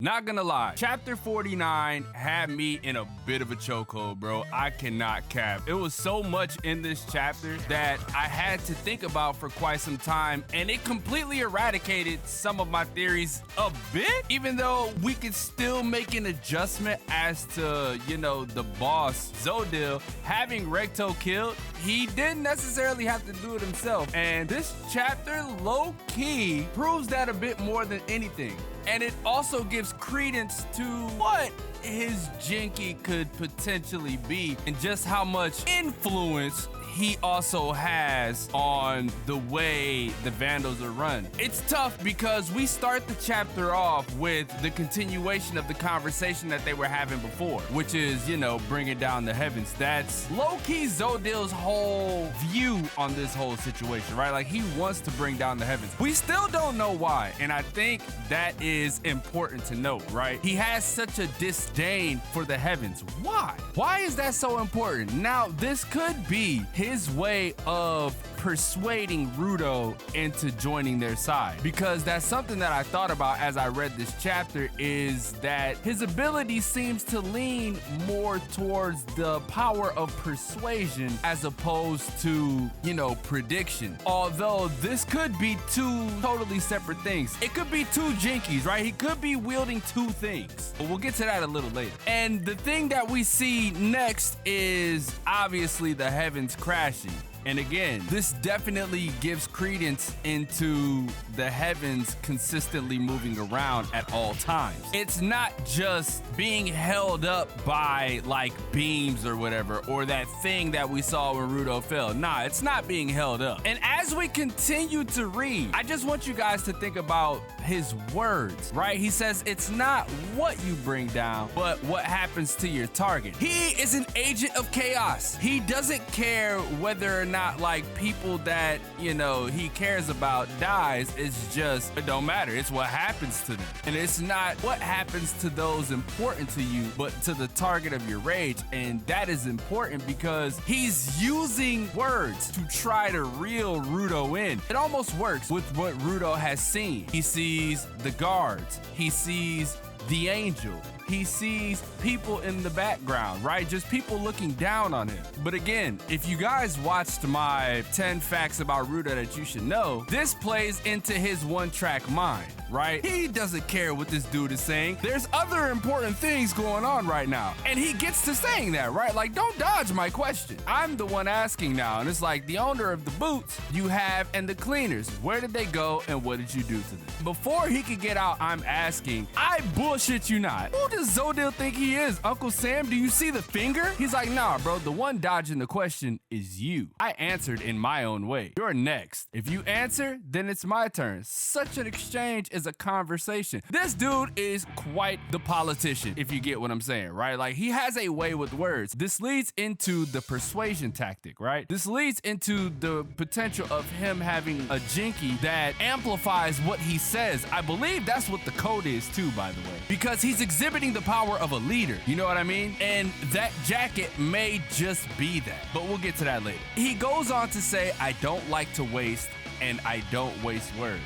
Not gonna lie, chapter 49 had me in a bit of a chokehold, bro. I cannot cap. It was so much in this chapter that I had to think about for quite some time, and it completely eradicated some of my theories a bit, even though we could still make an adjustment as to, you know, the boss, Zodil, having Recto killed. He didn't necessarily have to do it himself, and this chapter, low-key, proves that a bit more than anything. And it also gives credence to what his Jinky could potentially be and just how much influence he also has on the way the Vandals are run. It's tough because we start the chapter off with the continuation of the conversation that they were having before, which is, you know, bringing down the heavens. That's low-key Zodil's whole view on this whole situation, right? Like, he wants to bring down the heavens. We still don't know why, and I think that is important to note, right? He has such a disdain for the heavens. Why? Why is that so important? Now, this could be his way of persuading Rudo into joining their side, because that's something that I thought about as I read this chapter, is that his ability seems to lean more towards the power of persuasion as opposed to, you know, prediction. Although this could be two totally separate things. It could be two Jinkies, right? He could be wielding two things, but we'll get to that a little later. And the thing that we see next is obviously the heavens crashing. And again, this definitely gives credence into the heavens consistently moving around at all times. It's not just being held up by like beams or whatever, or that thing that we saw when Rudo fell. Nah, it's not being held up. And as we continue to read, I just want you guys to think about his words, right? He says it's not what you bring down, but what happens to your target. He is an agent of chaos. He doesn't care whether or not like people that, you know, he cares about dies. It's just, it don't matter. It's what happens to them. And it's not what happens to those important to you, but to the target of your rage. And that is important because he's using words to try to reel Rudo in. It almost works with what Rudo has seen. He sees the guards. He sees the angel. He sees people in the background, right? Just people looking down on him. But again, if you guys watched my 10 facts about Rudo that you should know, this plays into his one-track mind, right? He doesn't care what this dude is saying. There's other important things going on right now. And he gets to saying that, right? Like, don't dodge my question. I'm the one asking now. And it's like, the owner of the boots you have and the cleaners, where did they go and what did you do to them? Before he could get out, I'm asking, I bullshit you not. Who does Zodil think he is? Uncle Sam, do you see the finger? He's like, nah, bro, the one dodging the question is you. I answered in my own way. You're next. If you answer, then it's my turn. Such an exchange is a conversation. This dude is quite the politician, if you get what I'm saying, right? Like, he has a way with words. This leads into the persuasion tactic, right? This leads into the potential of him having a Jinky that amplifies what he says. I believe that's what the code is too, by the way, because he's exhibiting the power of a leader. You know what I mean? And that jacket may just be that, but we'll get to that later. He goes on to say, I don't like to waste and I don't waste words.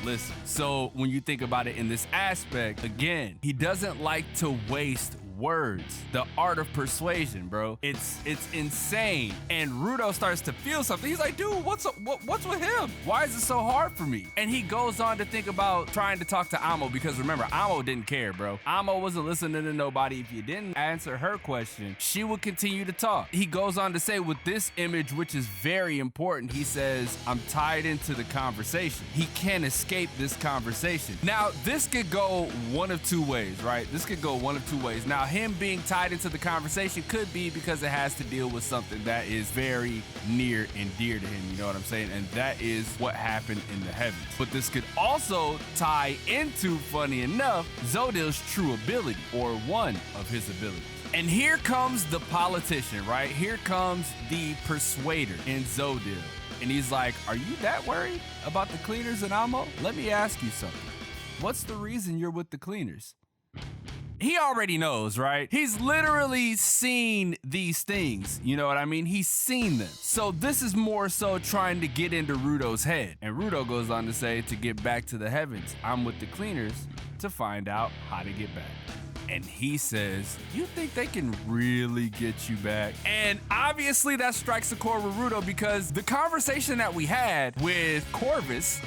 Listen, so when you think about it in this aspect, again, he doesn't like to waste words. The art of persuasion, bro. It's insane. And Rudo starts to feel something. He's like, dude, what's with him? Why is it so hard for me? And he goes on to think about trying to talk to Amo, because remember, Amo didn't care, bro. Amo wasn't listening to nobody. If you didn't answer her question, she would continue to talk. He goes on to say, with this image, which is very important, he says, I'm tied into the conversation. He can't escape this conversation. Now, this could go one of two ways, right? This could go one of two ways. Now, him being tied into the conversation could be because it has to deal with something that is very near and dear to him, you know what I'm saying? And that is what happened in the heavens. But this could also tie into, funny enough, Zodil's true ability, or one of his abilities. And here comes the politician, right? Here comes the persuader in Zodil. And he's like, are you that worried about the cleaners and Amo? Let me ask you something. What's the reason you're with the cleaners? he already knows, right? He's literally seen these things. You know what I mean? He's seen them. So this is more so trying to get into Rudo's head. And Rudo goes on to say, to get back to the heavens, I'm with the cleaners to find out how to get back. And he says, you think they can really get you back? And obviously that strikes a chord with Rudo, because the conversation that we had with Corvus,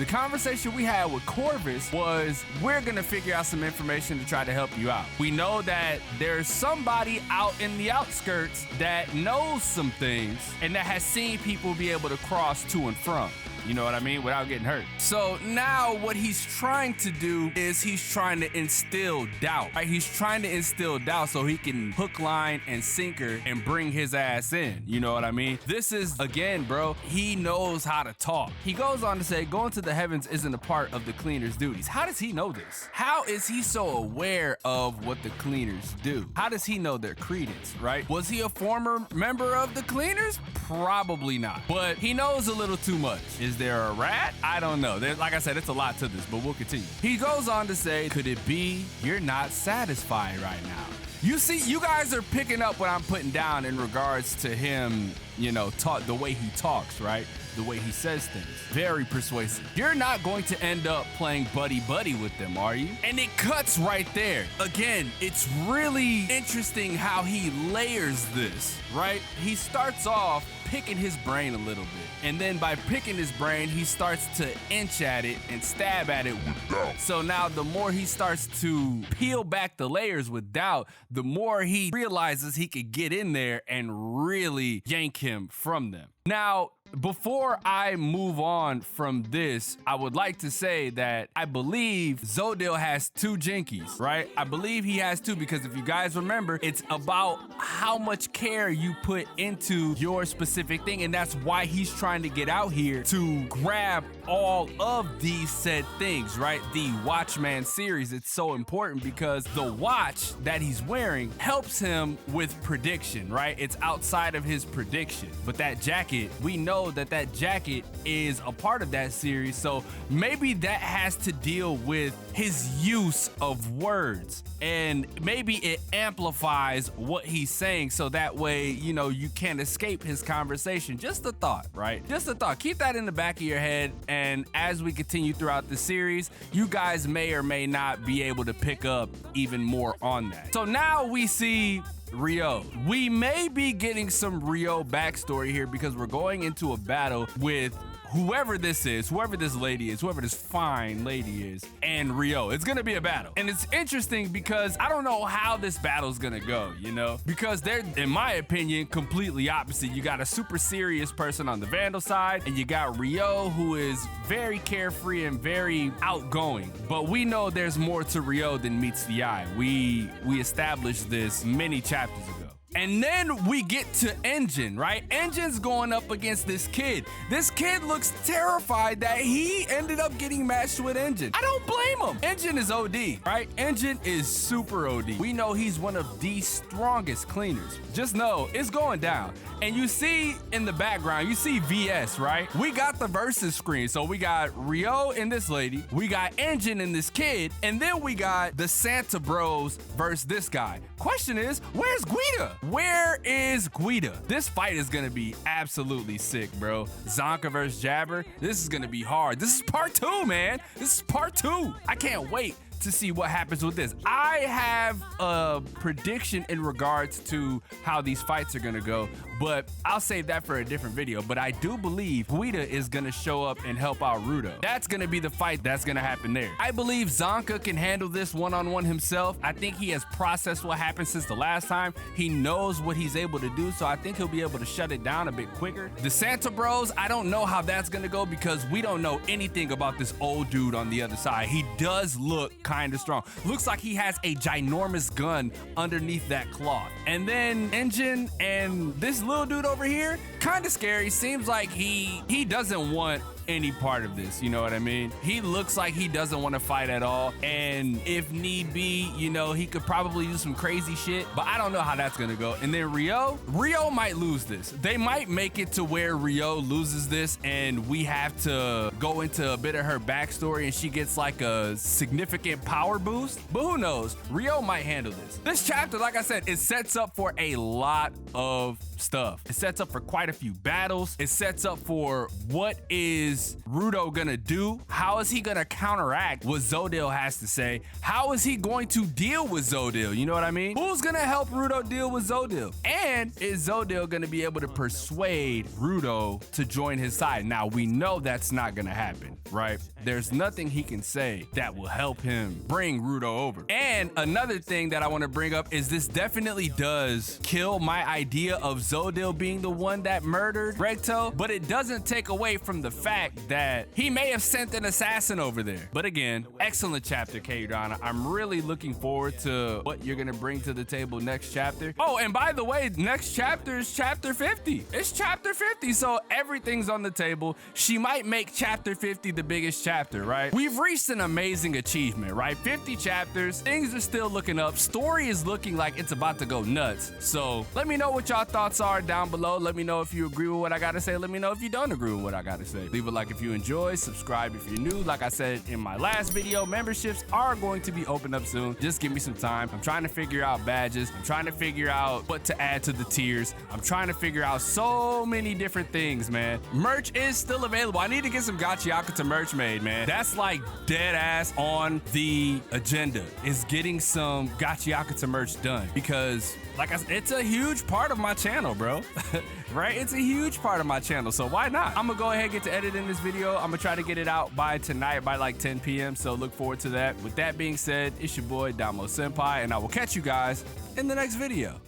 was, we're gonna figure out some information to try to help you out. We know that there's somebody out in the outskirts that knows some things and that has seen people be able to cross to and from. You know what I mean? Without getting hurt. So now what he's trying to do is he's trying to instill doubt, right? He's trying to instill doubt so he can hook, line, and sinker and bring his ass in. You know what I mean? This is, again, bro, he knows how to talk. He goes on to say, going to the heavens isn't a part of the cleaner's duties. How does he know this? How is he so aware of what the cleaners do? How does he know their credence, right? Was he a former member of the cleaners? Probably not. But he knows a little too much. Is there a rat? I don't know. Like I said, it's a lot to this, but we'll continue. He goes on to say, could it be you're not satisfied right now? You see, you guys are picking up what I'm putting down in regards to him, you know, the way he talks, right? The way he says things. Very persuasive. You're not going to end up playing buddy-buddy with them, are you? And it cuts right there. Again, it's really interesting how he layers this, right? He starts off picking his brain a little bit. And then by picking his brain, he starts to inch at it and stab at it with doubt. So now the more he starts to peel back the layers with doubt, the more he realizes he could get in there and really yank him from them. Now, before I move on from this, I would like to say that I believe Zodil has 2 jinkies, right? I believe he has 2, because if you guys remember, it's about how much care you put into your specific thing, and that's why he's trying to get out here to grab all of these said things, right? The Watchman series, it's so important because the watch that he's wearing helps him with prediction, right? It's outside of his prediction, but that jacket, we know that jacket is a part of that series, so maybe that has to deal with his use of words, and maybe it amplifies what he's saying, so that way, you know, you can't escape his conversation. Just a thought, right? Just a thought. Keep that in the back of your head, and as we continue throughout the series, you guys may or may not be able to pick up even more on that. So now we see Rio. We may be getting some Rio backstory here, because we're going into a battle with whoever this is, whoever this lady is, whoever this fine lady is, and Rio. It's gonna be a battle. And it's interesting because I don't know how this battle's gonna go, you know? Because they're, in my opinion, completely opposite. You got a super serious person on the Vandal side, and you got Rio, who is very carefree and very outgoing. But we know there's more to Rio than meets the eye. We established this many chapters ago. And then we get to Engine, right? Engine's going up against this kid. This kid looks terrified that he ended up getting matched with Engine. I don't blame him. Engine is OD, right? Engine is super OD. We know he's one of the strongest cleaners. Just know it's going down. And you see in the background, you see VS, right? We got the versus screen. So we got Rio and this lady. We got Engine and this kid. And then we got the Santa Bros versus this guy. Question is, where's Guida? Where is Guida? This fight is gonna be absolutely sick, bro. Zonka versus Jabber. This is gonna be hard. This is part 2, man. This is part 2. I can't wait to see what happens with this. I have a prediction in regards to how these fights are gonna go, but I'll save that for a different video. But I do believe Guida is gonna show up and help out Rudo. That's gonna be the fight that's gonna happen there. I believe Zonka can handle this one-on-one himself. I think he has processed what happened since the last time. He knows what he's able to do, so I think he'll be able to shut it down a bit quicker. The Santa Bros, I don't know how that's gonna go, because we don't know anything about this old dude on the other side. He does look kind of strong. Looks like he has a ginormous gun underneath that cloth. And then Engine and this little dude over here, kind of scary. Seems like he doesn't want any part of this, you know what I mean? He looks like he doesn't want to fight at all, and if need be, you know, he could probably do some crazy shit, but I don't know how that's gonna go. And then Rio might lose this. They might make it to where Rio loses this and we have to go into a bit of her backstory and she gets like a significant power boost, but who knows? Rio might handle this. This chapter, like I said, it sets up for a lot of stuff. It sets up for quite a few battles. It sets up for what is Rudo gonna do? How is he gonna counteract what Zodil has to say? How is he going to deal with Zodil? You know what I mean? Who's gonna help Rudo deal with Zodil? And is Zodil gonna be able to persuade Rudo to join his side? Now, we know that's not gonna happen, right? There's nothing he can say that will help him bring Rudo over. And another thing that I want to bring up is this definitely does kill my idea of Zodil being the one that murdered Recto, but it doesn't take away from the fact that he may have sent an assassin over there. But again, excellent chapter, K-Udana. I'm really looking forward to what you're gonna bring to the table next chapter. Oh, and by the way, next chapter is chapter 50. It's chapter 50, so everything's on the table. She might make chapter 50 the biggest chapter, right? We've reached an amazing achievement, right? 50 chapters, things are still looking up. Story is looking like it's about to go nuts. So let me know what y'all thoughts are down below. Let me know if you agree with what I gotta say. Let me know if you don't agree with what I gotta say. Leave a like if you enjoy, subscribe if you're new. Like I said in my last video, memberships are going to be opened up soon. Just give me some time. I'm trying to figure out badges. I'm trying to figure out what to add to the tiers. I'm trying to figure out so many different things, man. Merch is still available. I need to get some Gachiakuta merch made, man. That's like dead ass on the agenda, is getting some Gachiakuta merch done, because like I said, it's a huge part of my channel, bro. Right? It's a huge part of my channel, so why not? I'm gonna go ahead and get to editing this video. I'm gonna try to get it out by tonight, by like 10 p.m. So look forward to that. With that being said, it's your boy XDomoSenpaix, and I will catch you guys in the next video.